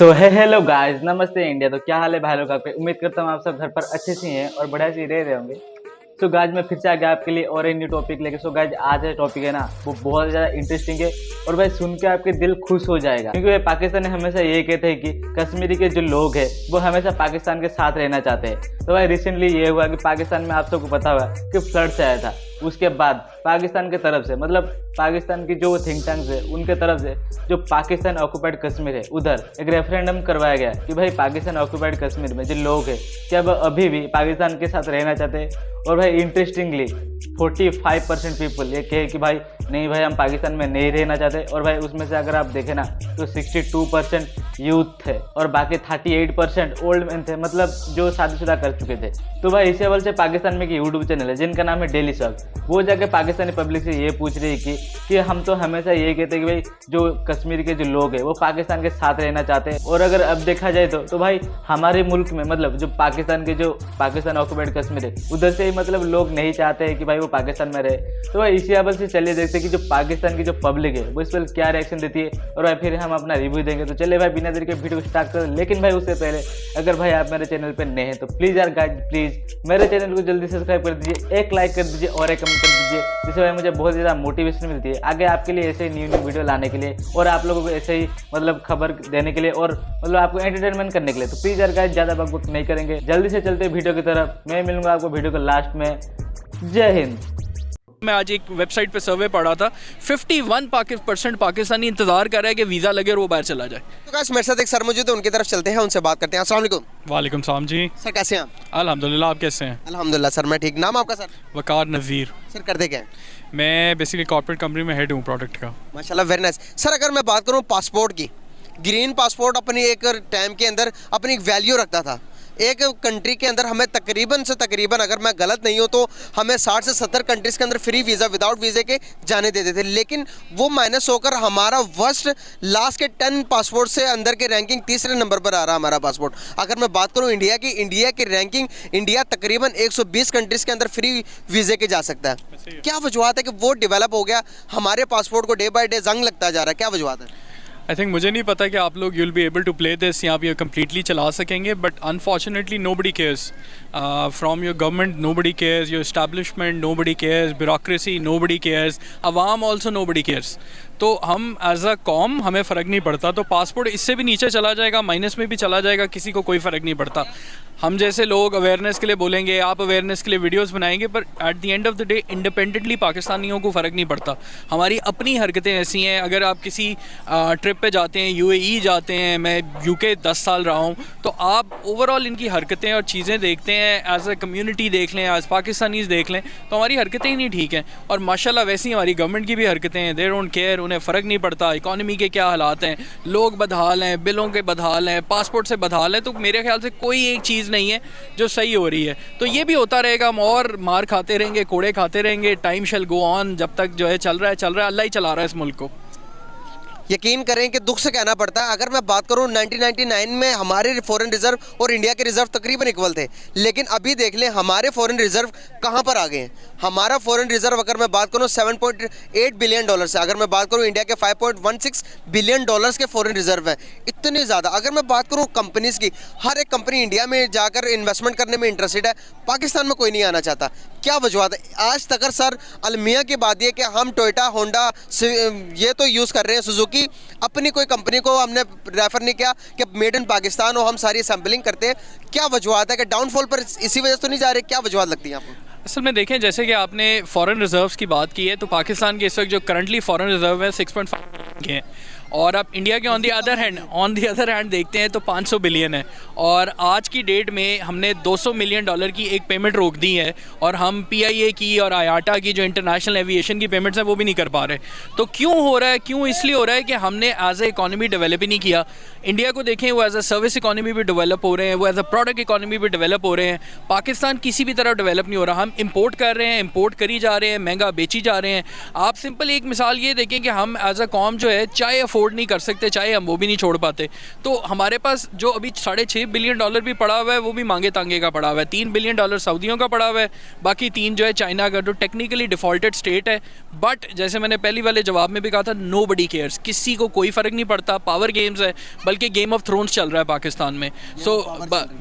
सो है hello guys, नमस्ते India. तो क्या हाल है भाई लोग आपके। उम्मीद करता हूँ आप सब घर पर अच्छे से हैं और बढ़िया से रह रहे होंगे। सो गाइस मैं फिर से आ गया आपके लिए और एक न्यू टॉपिक लेके। सो गाइस आज जो टॉपिक है ना वो बहुत ज़्यादा इंटरेस्टिंग है और भाई सुन के आपके दिल खुश हो जाएगा, क्योंकि भाई पाकिस्तान हमेशा ये कहते हैं कि कश्मीरी के जो लोग हैं वो हमेशा पाकिस्तान के साथ रहना चाहते हैं। तो भाई रिसेंटली ये हुआ कि पाकिस्तान में आप सबको पता हुआ कि फ्लड्स आया था। उसके बाद पाकिस्तान की तरफ से, मतलब पाकिस्तान की जो थिंक टैंक्स है उनके तरफ से, जो पाकिस्तान ऑक्युपाइड कश्मीर है उधर एक रेफरेंडम करवाया गया कि भाई पाकिस्तान ऑक्युपाइड कश्मीर में जो लोग हैं क्या वो अभी भी पाकिस्तान के साथ रहना चाहते हैं। और भाई इंटरेस्टिंगली 45% पीपल ये कहे कि भाई नहीं भाई हम पाकिस्तान में नहीं रहना चाहते। और भाई उसमें से अगर आप देखें ना तो 62% यूथ थे और बाकी 38% ओल्ड मैन थे, मतलब जो शादीशुदा कर चुके थे। तो भाई इसी वजह से पाकिस्तान में एक यूट्यूब चैनल है जिनका नाम है डेली शॉक, वो जाके पाकिस्तानी पब्लिक से ये पूछ रही है कि हम तो हमेशा ये कहते हैं कि भाई जो कश्मीर के जो लोग हैं वो पाकिस्तान के साथ रहना चाहते हैं। और अगर अब देखा जाए तो भाई हमारे मुल्क में, मतलब जो पाकिस्तान ऑक्युपाइड कश्मीर है उधर से ही मतलब लोग नहीं चाहते हैं कि भाई वो पाकिस्तान में रहे। तो भाई इसी वजह से चलिए देखते हैं कि जो पाकिस्तान की जो पब्लिक है वो इस पर क्या रिएक्शन देती है और भाई फिर हम अपना रिव्यू देंगे। तो चलिए भाई बिना देर के वीडियो को स्टार्ट करें। लेकिन भाई उससे पहले अगर भाई आप मेरे चैनल पर नए हैं तो प्लीज़ यार गाइस प्लीज़ मेरे चैनल को जल्दी सब्सक्राइब कर दीजिए, एक लाइक कर दीजिए और एक कमेंट कर दीजिए, जिससे भाई मुझे बहुत ज़्यादा मोटिवेशन मिलती है आगे आपके लिए ऐसे ही न्यू वीडियो लाने के लिए और आप लोगों को ऐसे ही मतलब खबर देने के लिए और मतलब आपको एंटरटेनमेंट करने के लिए। तो प्लीज़ यार गाइस ज़्यादा बकबक नहीं करेंगे, जल्दी से चलते वीडियो की तरफ। मैं मिलूंगा आपको वीडियो के लास्ट में। जय हिंद। मैं आज एक वेबसाइट पे सर्वे पढ़ा था, 51% पाकिस्तानी इंतजार कर रहा है कि वीज़ा लगे और वो बाहर चला जाए। तो गाइस मेरे साथ एक सर मौजूद है, उनकी तरफ चलते हैं, उनसे बात करते हैं। अस्सलाम वालेकुम। वालेकुम सलाम जी। सर कैसे हैं आप? अल्हम्दुलिल्लाह, आप कैसे हैं? अल्हम्दुलिल्लाह सर मैं ठीक। नाम आपका सर? वकार नज़ीर। सर करते क्या हैं? मैं बेसिकली कॉर्पोरेट कंपनी में हेड हूँ प्रोडक्ट का। माशाल्लाह वेरी नाइस। सर अगर मैं बात करूँ पासपोर्ट की, ग्रीन पासपोर्ट अपनी एक टाइम के अंदर अपनी एक वैल्यू रखता था। एक कंट्री के अंदर हमें तकरीबन से तकरीबन, अगर मैं गलत नहीं हूँ तो हमें 60 से 70 कंट्रीज़ के अंदर फ्री वीज़ा विदाउट वीज़े के जाने देते थे। लेकिन वो माइनस होकर हमारा वर्स्ट लास्ट के 10 पासपोर्ट से अंदर के रैंकिंग तीसरे नंबर पर आ रहा हमारा पासपोर्ट। अगर मैं बात करूँ इंडिया की रैंकिंग, इंडिया तकरीबन 120 कंट्रीज़ के अंदर फ्री वीज़े के जा सकता है। क्या वजूहत है कि वो डेवलप हो गया, हमारे पासपोर्ट को डे बाई डे जंग लगता जा रहा है? क्या वजूहत है? आई थिंक मुझे नहीं पता कि आप लोग you'll be able to play this या आप ये कम्प्लीटली चला सकेंगे, but unfortunately nobody cares from your government, nobody cares your establishment, nobody cares bureaucracy, nobody cares अवाम, ऑल्सो नो बडी केयर्स। तो हम as a com हमें फ़र्क नहीं पड़ता, तो पासपोर्ट इससे भी नीचे चला जाएगा, माइनस में भी चला जाएगा, किसी को कोई फ़र्क नहीं पड़ता। हम जैसे लोग अवेयरनेस के लिए बोलेंगे, आप अवेयरनेस के लिए वीडियोस बनाएंगे, पर at the end of the day independently पाकिस्तानियों को फ़र्क नहीं पड़ता। हमारी अपनी हरकतें ऐसी हैं, अगर आप किसी ट्रिप पे जाते हैं, यूएई जाते हैं, मैं यूके 10 साल रहा हूँ, तो आप ओवरऑल इनकी हरकतें और चीज़ें देखते हैं, एज ए कम्यूनिटी देख लें, एज पाकिस्तानीज़ देख लें, तो हमारी हरकतें ही नहीं ठीक हैं। और माशाल्लाह वैसी हमारी गवर्नमेंट की भी हरकतें हैं, दे डोंट केयर, उन्हें फ़र्क नहीं पड़ता इकॉनमी के क्या हालात हैं, लोग बदहाल हैं, बिलों के बदहाल हैं, पासपोर्ट से बदहाल हैं। तो मेरे ख्याल से कोई एक चीज़ नहीं है जो सही हो रही है। तो ये भी होता रहेगा, हम और मार खाते रहेंगे, कोड़े खाते रहेंगे, टाइम शैल गो ऑन, जब तक जो है चल रहा है, अल्लाह ही चला रहा है इस मुल्क को। यकीन करें कि दुख से कहना पड़ता है, अगर मैं बात करूं 1999 में हमारे फॉरेन रिजर्व और इंडिया के रिजर्व तकरीबन इक्वल थे, लेकिन अभी देख लें हमारे फॉरेन रिजर्व कहां पर आ गए हैं। हमारा फॉरेन रिजर्व अगर मैं बात करूं 7.8 बिलियन डॉलर से, अगर मैं बात करूं इंडिया के 5.16 बिलियन डॉलर्स के फॉरेन रिजर्व है, इतने ज़्यादा। अगर मैं बात करूं कंपनीज़ की, हर एक कंपनी इंडिया में जाकर इन्वेस्टमेंट करने में इंटरेस्टेड है, पाकिस्तान में कोई नहीं आना चाहता। क्या वजूहत है? आज तक सर अलमिया की बात यह कि हम टोयोटा, होंडा ये तो यूज़ कर रहे हैं, सुजुकी, अपनी कोई कंपनी को हमने रेफर नहीं किया कि मेड इन पाकिस्तान हो, हम सारी सैम्पलिंग करते हैं। क्या वजूहत है कि डाउनफॉल पर इसी वजह से तो नहीं जा रहे? क्या वजूहत लगती है आपको? असल में देखें, जैसे कि आपने फॉरेन रिजर्व्स की बात की है, तो पाकिस्तान के इस वक्त जो करंटली फॉरेन रिजर्व है 6.5 के हैं, और आप इंडिया के ऑन दी अदर हैंड देखते हैं तो 500 बिलियन है। और आज की डेट में हमने $200 मिलियन की एक पेमेंट रोक दी है, और हम PIA की और IATA की जो इंटरनेशनल एविएशन की पेमेंट्स हैं वो भी नहीं कर पा रहे। तो क्यों हो रहा है? क्यों इसलिए हो रहा है कि हमने एज ए इकॉनमी डेवलप ही नहीं किया। इंडिया को देखें, वो एज अ सर्विस इकॉनमी भी डेवलप हो रहे हैं, वो एज अ प्रोडक्ट इकॉनमी भी डेवलप हो रहे हैं। पाकिस्तान किसी भी तरह डेवलप नहीं हो रहा। हम इंपोर्ट कर रहे हैं, इंपोर्ट करी जा रहे हैं, महंगा बेची जा रहे हैं। आप सिंपल एक मिसाल ये देखें कि हम एज अ कॉम जो है चाय अफोर्ड अफोर्ड नहीं कर सकते, चाहे हम वो भी नहीं छोड़ पाते। तो हमारे पास जो अभी $6.5 बिलियन भी पड़ा हुआ है वो भी मांगे तांगे का पड़ा हुआ है। $3 बिलियन सऊदियों का पड़ा हुआ है, बाकी 3 जो है चाइना का, जो टेक्निकली डिफ़ॉल्टेड स्टेट है। बट जैसे मैंने पहली वाले जवाब में भी कहा था, नोबडी केयर्स, किसी को कोई फ़र्क नहीं पड़ता। पावर गेम्स है, बल्कि गेम ऑफ थ्रोन्स चल रहा है पाकिस्तान में। सो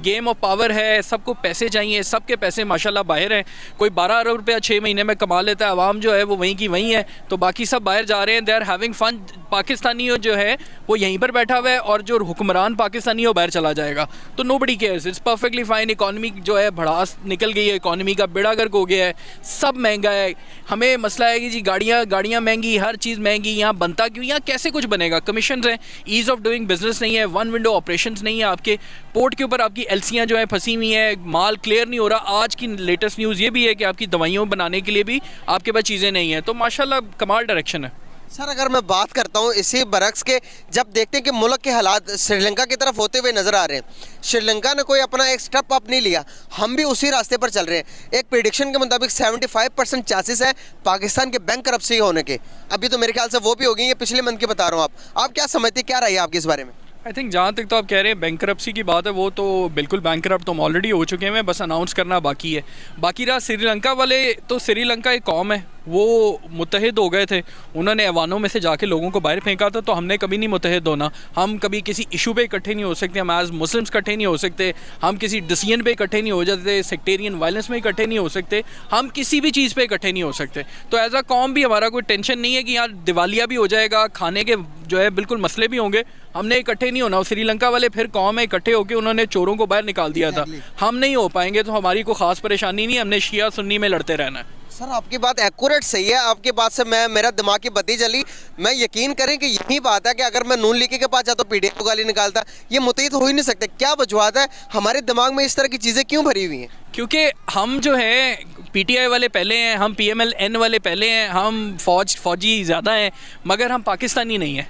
गेम ऑफ पावर है, सबको पैसे चाहिए, सबके पैसे माशाल्लाह बाहर हैं। कोई 12 अरब रुपया 6 महीने में कमा लेता है, आवाम जो है वो वहीं की वहीं है, तो बाकी सब बाहर जा रहे हैं, they are having fun. Pakistani जो है वो यहीं पर बैठा हुआ है और जो हुक्मरान पाकिस्तानी है वो बाहर चला जाएगा। तो nobody cares, it's perfectly fine. Economy जो है भड़ास निकल गई है, इकॉनमी का बेड़ा गर्क हो गया है, सब महंगा है। हमें मसला है कि जी गाड़ियाँ महंगी, हर चीज़ महंगी। यहाँ बनता क्यों, यहाँ कैसे कुछ बनेगा? कमीशन हैं, ईज़ ऑफ डूइंग बिजनेस नहीं है, वन विंडो ऑपरेशंस नहीं है। आपके पोर्ट के ऊपर आपकी एलसियाँ जो है फंसी हुई हैं, माल क्लियर नहीं हो रहा। आज की लेटेस्ट न्यूज़ ये भी है कि आपकी दवाइयों बनाने के लिए भी आपके पास चीज़ें नहीं हैं। तो माशाल्लाह कमाल डायरेक्शन है। सर अगर मैं बात करता हूँ इसी बरक्स के, जब देखते हैं कि मुल्क के हालात श्रीलंका की तरफ होते हुए नज़र आ रहे हैं, श्रीलंका ने कोई अपना एक स्टेप अप नहीं लिया, हम भी उसी रास्ते पर चल रहे हैं। एक प्रेडिक्शन के मुताबिक 75% चांसेस है पाकिस्तान के बैंक करप्सी होने के। अभी तो मेरे ख्याल से वो भी हो गई है, पिछले मंथ की बता रहा हूँ। आप क्या समझते, क्या रही है आपकी इस बारे में? आई थिंक जहाँ तक तो आप कह रहे हैं बैंक करप्सी की बात है, वो तो बिल्कुल बैंक करप्ट तो हम ऑलरेडी हो चुके हैं, बस अनाउंस करना बाकी है। बाकी रहा श्रीलंका वाले, तो श्रीलंका एक कौम है, वो मुत्तहिद हो गए थे। उन्होंने ऐवानों में से जाके लोगों को बाहर फेंका था, तो हमने कभी नहीं मुत्तहिद होना। हम कभी किसी इशू पे इकट्ठे नहीं हो सकते, हम एज मुस्लिम्स इकट्ठे नहीं हो सकते, हम किसी डिसीजन पे इकट्ठे नहीं हो जाते, सेक्टेरियन वायलेंस में इकट्ठे नहीं हो सकते, हम किसी भी चीज़ पे इकट्ठे नहीं हो सकते। तो एज अ कौम भी हमारा कोई टेंशन नहीं है कि यार दिवालिया भी हो जाएगा, खाने के जो है बिल्कुल मसले भी होंगे, हमने इकट्ठे नहीं होना। श्रीलंका वाले फिर कौम है, इकट्ठे होकर उन्होंने चोरों को बाहर निकाल दिया था। हम नहीं हो पाएंगे, तो हमारी कोई ख़ास परेशानी नहीं, हमने शिया सुन्नी में लड़ते रहना है। सर आपकी बात एक्यूरेट सही है, आपकी बात से मेरा दिमाग की बत्ती जली। मैं यकीन करें कि यही बात है कि अगर मैं नून लीगी के पास जाता तो पीडीएफ को गाली निकालता, ये मुतहिद हो ही नहीं सकते। क्या वजूहत है, हमारे दिमाग में इस तरह की चीज़ें क्यों भरी हुई हैं? क्योंकि हम जो है पीटीआई वाले पहले हैं, हम पीएमएल-एन वाले पहले हैं, हम फौजी ज़्यादा हैं, मगर हम पाकिस्तानी नहीं हैं।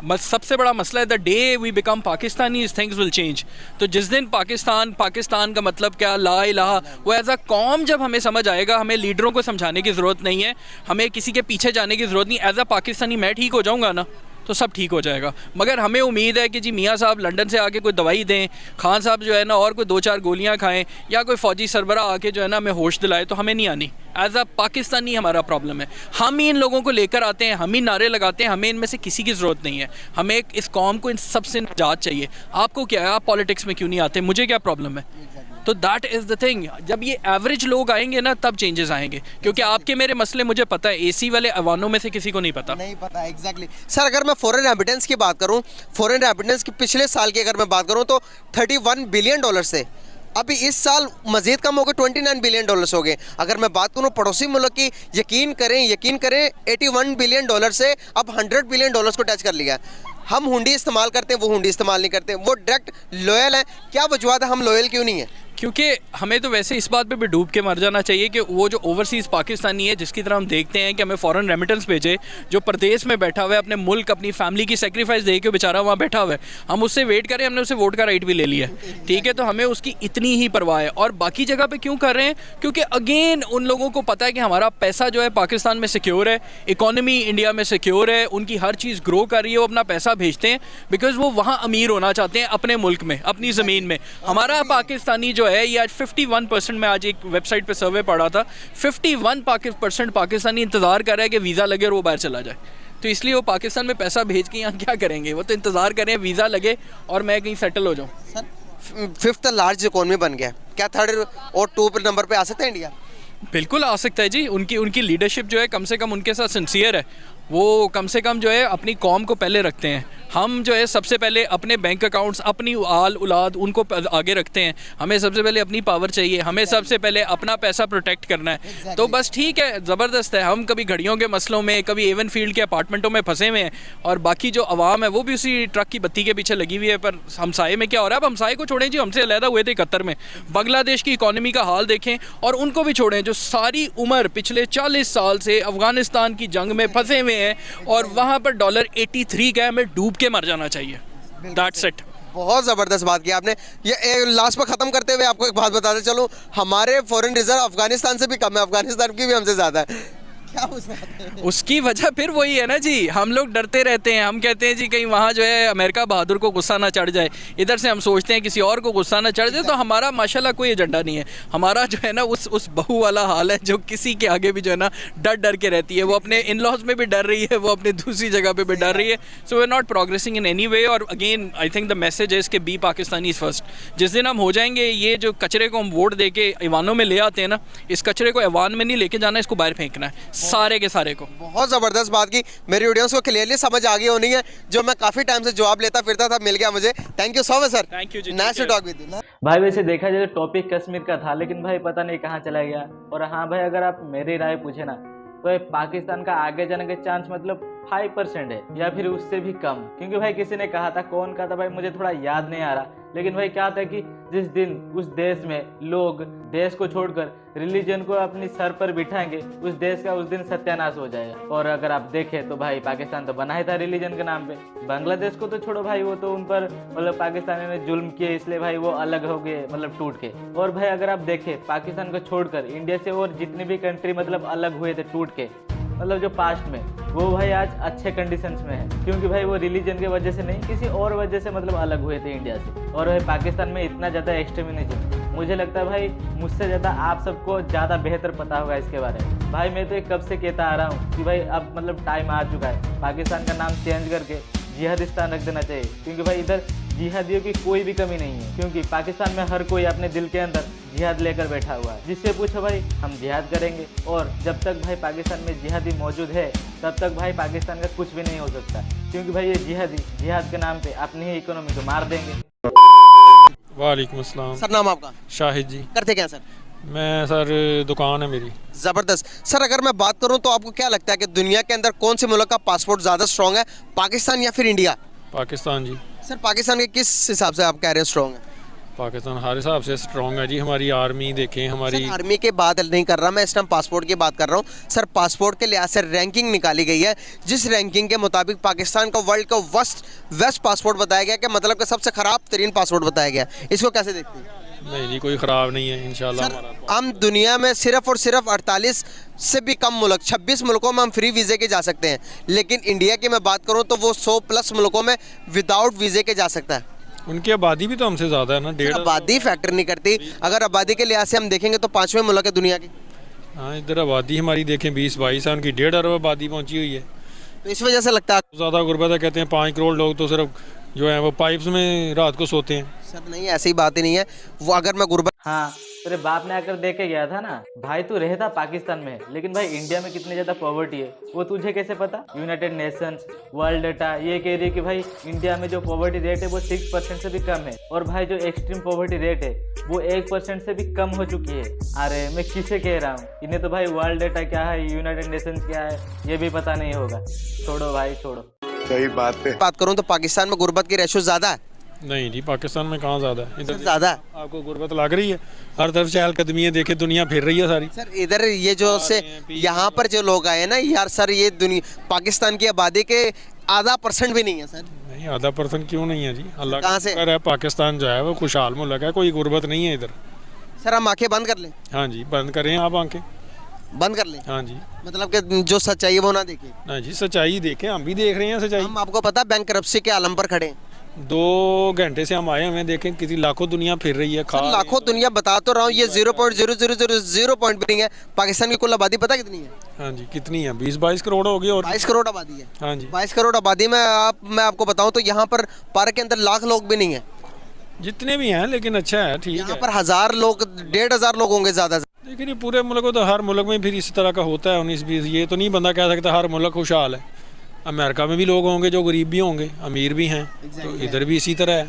बस सबसे बड़ा मसला है, the day we become Pakistani things will change. तो जिस दिन पाकिस्तान का मतलब क्या, ला इलाहा, वो एज अ कौम जब हमें समझ आएगा, हमें लीडरों को समझाने की ज़रूरत नहीं है, हमें किसी के पीछे जाने की ज़रूरत नहीं। एज अ पाकिस्तानी मैं ठीक हो जाऊँगा ना, तो सब ठीक हो जाएगा। मगर हमें उम्मीद है कि जी मियाँ साहब लंदन से आके कोई दवाई दें, खान साहब जो है ना और कोई 2-4 गोलियाँ खाएं, या कोई फ़ौजी सरबरा आके जो है ना हमें होश दिलाए, तो हमें नहीं आनी। एज अ पाकिस्तानी हमारा प्रॉब्लम है, हम ही इन लोगों को लेकर आते हैं, हम ही नारे लगाते हैं, हमें इनमें से किसी की ज़रूरत नहीं है। हमें इस कौम को इन सब से निजात चाहिए। आपको क्या है, आप पॉलिटिक्स में क्यों नहीं आते, मुझे क्या प्रॉब्लम है? तो दैट इज़ द थिंग। जब ये एवरेज लोग आएंगे ना, तब चेंजेस आएंगे, क्योंकि आपके मेरे मसले मुझे पता है, एसी वाले अवानों में से किसी को नहीं पता। एग्जैक्टली। सर अगर मैं फॉरेन रेमिटेंस की बात करूं, फॉरेन रेमिटेंस की पिछले साल की अगर मैं बात करूं तो $31 बिलियन से अभी इस साल मजीद कम हो गए, $29 बिलियन हो गए। अगर मैं बात करूं पड़ोसी मुल्क की, यकीन करें 81 बिलियन से अब $100 बिलियन को टच कर लिया। हम हुंडी इस्तेमाल करते हैं, वो हुंडी इस्तेमाल नहीं करते, वो डायरेक्ट लॉयल है। क्या वजूहत है, हम लॉयल क्यों नहीं है? क्योंकि हमें तो वैसे इस बात पे भी डूब के मर जाना चाहिए कि वो जो ओवरसीज़ पाकिस्तानी है, जिसकी तरह हम देखते हैं कि हमें फ़ॉरेन रेमिटेंस भेजे, जो प्रदेश में बैठा हुआ है, अपने मुल्क अपनी फैमिली की सेक्रीफाइस दे के बेचारा वहाँ बैठा हुआ है, हम उससे वेट करें, हमने उसे वोट का राइट भी ले लिया है, ठीक है? तो हमें उसकी इतनी ही परवाह है। और बाकी जगह पर क्यों कर रहे हैं? क्योंकि अगेन उन लोगों को पता है कि हमारा पैसा जो है पाकिस्तान में सिक्योर है, इकॉनमी इंडिया में सिक्योर है, उनकी हर चीज़ ग्रो कर रही है, वो अपना पैसा भेजते हैं बिकॉज वो वहाँ अमीर होना चाहते हैं अपने मुल्क में, अपनी ज़मीन में। हमारा पाकिस्तानी जो है ये आज 51%, मैं आज एक वेबसाइट पे सर्वे पढ़ा था, 51% पाकिस्तानी इंतज़ार कर रहा है कि वीज़ा लगे और वो बाहर चला जाए। तो इसलिए वो पाकिस्तान में पैसा भेज के यहाँ क्या करेंगे? वो तो इंतज़ार करें वीज़ा लगे और मैं कहीं सेटल हो जाऊँ। सर 5th लार्ज इकोनॉमी बन गया, क्या 3rd और 2 नंबर पे आ सकता है इंडिया? बिल्कुल आ सकता है जी। उनकी लीडरशिप जो है कम से कम उनके साथ सिंसियर है, वो कम से कम जो है अपनी कौम को पहले रखते हैं। हम जो है सबसे पहले अपने बैंक अकाउंट्स, अपनी आल औलाद, उनको आगे रखते हैं। हमें सबसे पहले अपनी पावर चाहिए, हमें सबसे पहले अपना पैसा प्रोटेक्ट करना है। तो बस ठीक है, ज़बरदस्त है। हम कभी घड़ियों के मसलों में, कभी एवन फील्ड के अपार्टमेंटों में फंसे हुए हैं, और बाकी जो अवाम है वो भी उसी ट्रक की बत्ती के पीछे लगी हुई है। पर हमसाये में क्या हो रहा है? अब हमसाये को छोड़ें जी, हमसे अलहदा हुए थे 71 में। बांग्लादेश की इकॉनमी का हाल देखें, और उनको भी छोड़ें जो सारी उम्र पिछले 40 साल से अफगानिस्तान की जंग में फंसे हुए हैं, और वहाँ पर $83 का हमें डूब के मर जाना चाहिए। That's it। बहुत ज़बरदस्त बात की आपने। ये लास्ट पर ख़त्म करते हुए आपको एक बात बताते चलूँ, हमारे फॉरेन रिजर्व अफगानिस्तान से भी कम है, अफगानिस्तान की भी हमसे ज़्यादा है। क्या पूछना चाहते हैं? उसकी वजह फिर वही है ना जी, हम लोग डरते रहते हैं, हम कहते हैं जी कहीं वहाँ जो है अमेरिका बहादुर को गुस्सा ना चढ़ जाए, इधर से हम सोचते हैं किसी और को गुस्सा ना चढ़ जाए। तो हमारा माशाल्लाह कोई एजेंडा नहीं है, हमारा जो है ना उस बहू वाला हाल है जो किसी के आगे भी जो है ना डर डर के रहती है। वो अपने इन लॉज में भी डर रही है, वो अपनी दूसरी जगह पे भी डर रही है। So we are not progressing in any way. और again I think the message है इसके बी पाकिस्तानी फर्स्ट। जिस दिन हम हो जाएंगे, ये जो कचरे को हम वोट दे के ऐवानों में ले आते हैं ना, इस कचरे को ऐवान में नहीं लेके जाना, इसको बाहर फेंकना है सारे के सारे को। बहुत ज़बरदस्त बात की, मेरी ऑडियंस को क्लियरली समझ आ गई होनी है, जो मैं काफ़ी टाइम से जवाब लेता फिरता था, मिल गया मुझे। Thank you so much sir, thank you जी, nice to talk with you. भाई वैसे देखा जाए तो टॉपिक कश्मीर का था, लेकिन भाई पता नहीं कहाँ चला गया। और हाँ भाई, अगर आप मेरी राय पूछे ना, तो ये पाकिस्तान का आगे जाने के चांस मतलब 5% है या फिर उससे भी कम। क्योंकि भाई किसी ने कहा था, कौन कहा था भाई मुझे थोड़ा याद नहीं आ रहा, लेकिन भाई क्या था कि जिस दिन उस देश में लोग देश को छोड़कर रिलीजन को अपनी सर पर बिठाएंगे, उस देश का उस दिन सत्यानाश हो जाएगा। और अगर आप देखें तो भाई पाकिस्तान तो बना ही था रिलीजन के नाम पे। बांग्लादेश को तो छोड़ो भाई, वो तो उन पर मतलब पाकिस्तानी ने जुल्म किए, इसलिए भाई वो अलग हो गए, मतलब टूट के। और भाई अगर आप देखें पाकिस्तान को छोड़कर इंडिया से और जितनी भी कंट्री मतलब अलग हुए थे टूट के, मतलब जो पास्ट में, वो भाई आज अच्छे कंडीशंस में है। क्योंकि भाई वो रिलीजन के वजह से नहीं, किसी और वजह से मतलब अलग हुए थे इंडिया से। और भाई पाकिस्तान में इतना ज़्यादा एक्सट्रीमिज्म, मुझे लगता है भाई मुझसे ज़्यादा आप सबको ज़्यादा बेहतर पता होगा इसके बारे में। भाई मैं तो एक कब से कहता आ रहा हूँ कि भाई अब मतलब टाइम आ चुका है, पाकिस्तान का नाम चेंज करके जिहादिस्तान रख देना चाहिए। क्योंकि भाई इधर जिहादियों की कोई भी कमी नहीं है, क्योंकि पाकिस्तान में हर कोई अपने दिल के अंदर जिहाद लेकर बैठा हुआ है। जिससे पूछो भाई, हम जिहाद करेंगे, और जब तक भाई पाकिस्तान में जिहादी मौजूद है तब तक भाई पाकिस्तान का कुछ भी नहीं हो सकता। क्योंकि भाई ये जिहादी जिहाद के नाम पे अपनी ही इकोनॉमी को मार देंगे। वालेकुम अस्सलाम। सर नाम आपका? शाहिद जी। करते क्या सर? मैं सर दुकान है मेरी। ज़बरदस्त। सर अगर मैं बात करूं तो आपको क्या लगता है कि दुनिया के अंदर कौन से मुल्क का पासपोर्ट ज़्यादा स्ट्रॉन्ग है, पाकिस्तान या फिर इंडिया? पाकिस्तान जी। सर पाकिस्तान के किस हिसाब से आप कह रहे हैं स्ट्रॉन्ग है? पाकिस्तान हर हिसाब से स्ट्रॉन्ग है जी। हमारी आर्मी देखें, हमारी सर आर्मी की बात नहीं कर रहा मैं, इस टाइम पासपोर्ट की बात कर रहा हूँ। सर पासपोर्ट के लिहाज से रैंकिंग निकाली गई है, जिस रैंकिंग के मुताबिक पाकिस्तान को वर्ल्ड का वेस्ट पासपोर्ट बताया गया, कि मतलब कि सबसे ख़राब तरीन पासपोर्ट बताया गया। इसको कैसे देखते हैं? नहीं जी, कोई ख़राब नहीं है इंशाल्लाह। हमारा हम दुनिया में सिर्फ और सिर्फ 48 से भी कम मुल्क, 26 मुल्कों में हम फ्री वीज़े के जा सकते हैं, लेकिन इंडिया की मैं बात करूं तो वो 100+ मुल्कों में विदाउट वीज़े के जा सकता है। उनकी आबादी भी तो हमसे ज़्यादा है ना, 1.5। आबादी फैक्टर नहीं करती, अगर आबादी के लिहाज से हम देखेंगे तो 5वें मुल्क है दुनिया के। हाँ, इधर आबादी हमारी देखें 20-22 है, उनकी 1.5 अरब आबादी पहुँची हुई है। तो इस वजह से लगता है ज़्यादा गुर्बत है। कहते हैं 5 करोड़ लोग तो सिर्फ जो है वो पाइप्स में रात को सोते हैं। सर नहीं, ऐसी बात ही नहीं है। वो अगर मैं गुर्बत हाँ, तेरे बाप ने आकर देख के गया था ना भाई, तू रहता पाकिस्तान में है, लेकिन भाई इंडिया में कितनी ज़्यादा पॉवर्टी है वो तुझे कैसे पता? यूनाइटेड नेशंस वर्ल्ड डाटा ये कह रही है कि भाई इंडिया में जो पॉवर्टी रेट है वो 6% से भी कम है, और भाई जो एक्सट्रीम पॉवर्टी रेट है वो 1% से भी कम हो चुकी है। अरे मैं किसे कह रहा हूँ, इन्हें तो भाई वर्ल्ड डाटा क्या है, यूनाइटेड नेशंस क्या है, ये भी पता नहीं होगा। छोड़ो भाई छोड़ो। सही बात है। बात करूँ तो पाकिस्तान में गुर्बत की रेशो ज़्यादा है। नहीं जी, पाकिस्तान में कहाँ ज़्यादा है, इधर ज़्यादा है। आपको गुर्बत लग रही है, हर तरफ चहलकदमी है, देखे दुनिया फिर रही है सारी। सर इधर ये जो से यहाँ पर जो लोग आए ना यार, सर ये दुनिया पाकिस्तान की आबादी के आधा % भी नहीं है सर। नहीं, आधा % क्यों नहीं है जी, अल्लाह कहाँ से? है पाकिस्तान जो है वो खुशहाल मुल्क है, कोई गुर्बत नहीं है इधर। सर हम आंखें बंद कर लें? हाँ जी, बंद करें आप आंखें, बंद कर लें? हाँ जी। मतलब कि जो सच्चाई है वो ना देखें? हाँ जी, सच्चाई देखें, हम भी देख रहे हैं सच्चाई। हम आपको पता बैंकरप्सी के आलम पर खड़े हैं। 2 घंटे से हम आए, हमें देखें कितनी लाखों दुनिया फिर रही है। सर लाखों दुनिया बता तो रहा हूँ, ये 0.0000 पॉइंट भी नहीं है। पाकिस्तान की कुल आबादी पता कितनी है? हाँ जी, कितनी है? 20-22 करोड़ हो गई। और 22 करोड़ आबादी है। हाँ जी, 22 करोड़ आबादी में मैं आपको बताऊं तो यहाँ पर पार्क के अंदर लाख लोग भी नहीं है, जितने भी हैं, लेकिन अच्छा है, ठीक यहाँ है। पर 1000 लोग 1500 लोग होंगे ज़्यादा से। लेकिन ये पूरे मुल्क को तो, हर मुल्क में फिर इस तरह का होता है 19-20। ये तो नहीं बंदा कह सकता हर मुल्क खुशहाल है। अमेरिका में भी लोग होंगे जो गरीब भी होंगे, अमीर भी हैं, तो इधर भी इसी तरह है।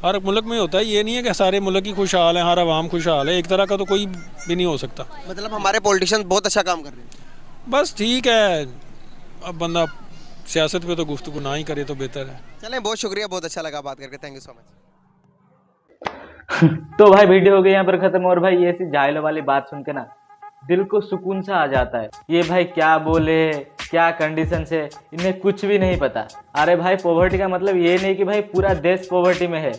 हर मुल्क में होता है, ये नहीं है कि सारे मुल्क ही खुशहाल हैं, हर आवाम खुशहाल है, एक तरह का तो कोई भी नहीं हो सकता। मतलब हमारे पॉलिटिशियन बहुत अच्छा काम कर रहे हैं। बस ठीक है, अब बंदा सियासत पे तो गुफ्तगू ना ही करे तो बेहतर है। चलें, बहुत शुक्रिया, बहुत अच्छा लगा बात करके, थैंक यू सो मच। तो भाई वीडियो हो गई यहाँ पर खत्म। और भाई ये ऐसी जाहिलों वाली बात सुन के ना दिल को सुकून सा आ जाता है। ये भाई क्या बोले, क्या कंडीशन से, इन्हें कुछ भी नहीं पता। अरे भाई पॉवर्टी का मतलब ये नहीं कि भाई पूरा देश पॉवर्टी में है,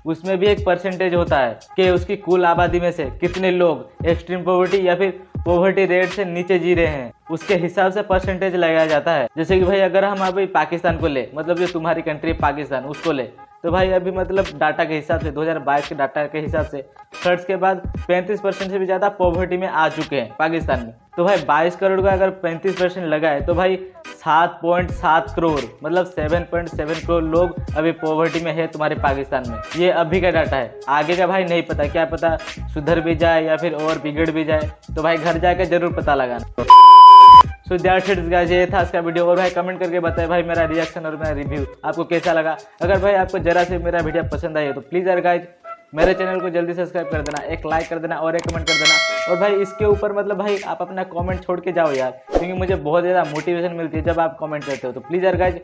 उसमें भी एक % होता है कि उसकी कुल आबादी में से कितने लोग एक्सट्रीम पॉवर्टी या फिर पॉवर्टी रेट से नीचे जी रहे हैं उसके हिसाब से परसेंटेज लगाया जाता है। जैसे कि भाई अगर हम अभी पाकिस्तान को ले, मतलब जो तुम्हारी कंट्री पाकिस्तान उसको ले, तो भाई अभी मतलब डाटा के हिसाब से 2022 के डाटा के हिसाब से सर्च के बाद 35% से भी ज़्यादा पॉवर्टी में आ चुके हैं पाकिस्तान में। तो भाई 22 करोड़ का अगर 35% लगा है तो भाई 7.7 करोड़ मतलब 7.7 करोड़ लोग अभी पॉवर्टी में है तुम्हारे पाकिस्तान में। ये अभी का डाटा है, आगे का भाई नहीं पता, क्या पता सुधर भी जाए या फिर और बिगड़ भी जाए, तो भाई घर जाकर जरूर पता लगाना। सो दैट्स इट गाइस, ये था इसका वीडियो। और भाई कमेंट करके बताए भाई मेरा रिएक्शन और मेरा रिव्यू आपको कैसा लगा। अगर भाई आपको जरा से मेरा वीडियो पसंद आई तो प्लीज़ यार गाइस मेरे चैनल को जल्दी सब्सक्राइब कर देना, एक लाइक कर देना और एक कमेंट कर देना। और भाई इसके ऊपर मतलब भाई आप अपना कमेंट छोड़ के जाओ यार, क्योंकि मुझे बहुत ज़्यादा मोटिवेशन मिलती है जब आप कमेंट करते हो। तो प्लीज़ यार गाइस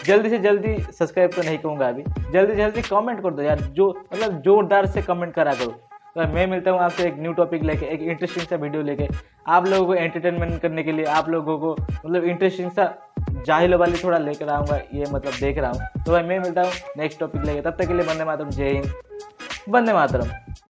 जल्दी से जल्दी सब्सक्राइब तो नहीं कहूँगा अभी, जल्दी से जल्दी कमेंट कर दो यार, जो मतलब जोरदार से कमेंट करा करो। तो मैं मिलता हूँ आपसे एक न्यू टॉपिक लेके, एक इंटरेस्टिंग सा वीडियो लेके, आप लोगों को एंटरटेनमेंट करने के लिए, आप लोगों को मतलब इंटरेस्टिंग सा जाहिल वाली थोड़ा लेकर आऊँगा, ये मतलब देख रहा हूँ। तो भाई मैं मिलता हूँ नेक्स्ट टॉपिक लेके, तब तक के लिए वंदे मातरम, जय हिंद, वंदे मातरम।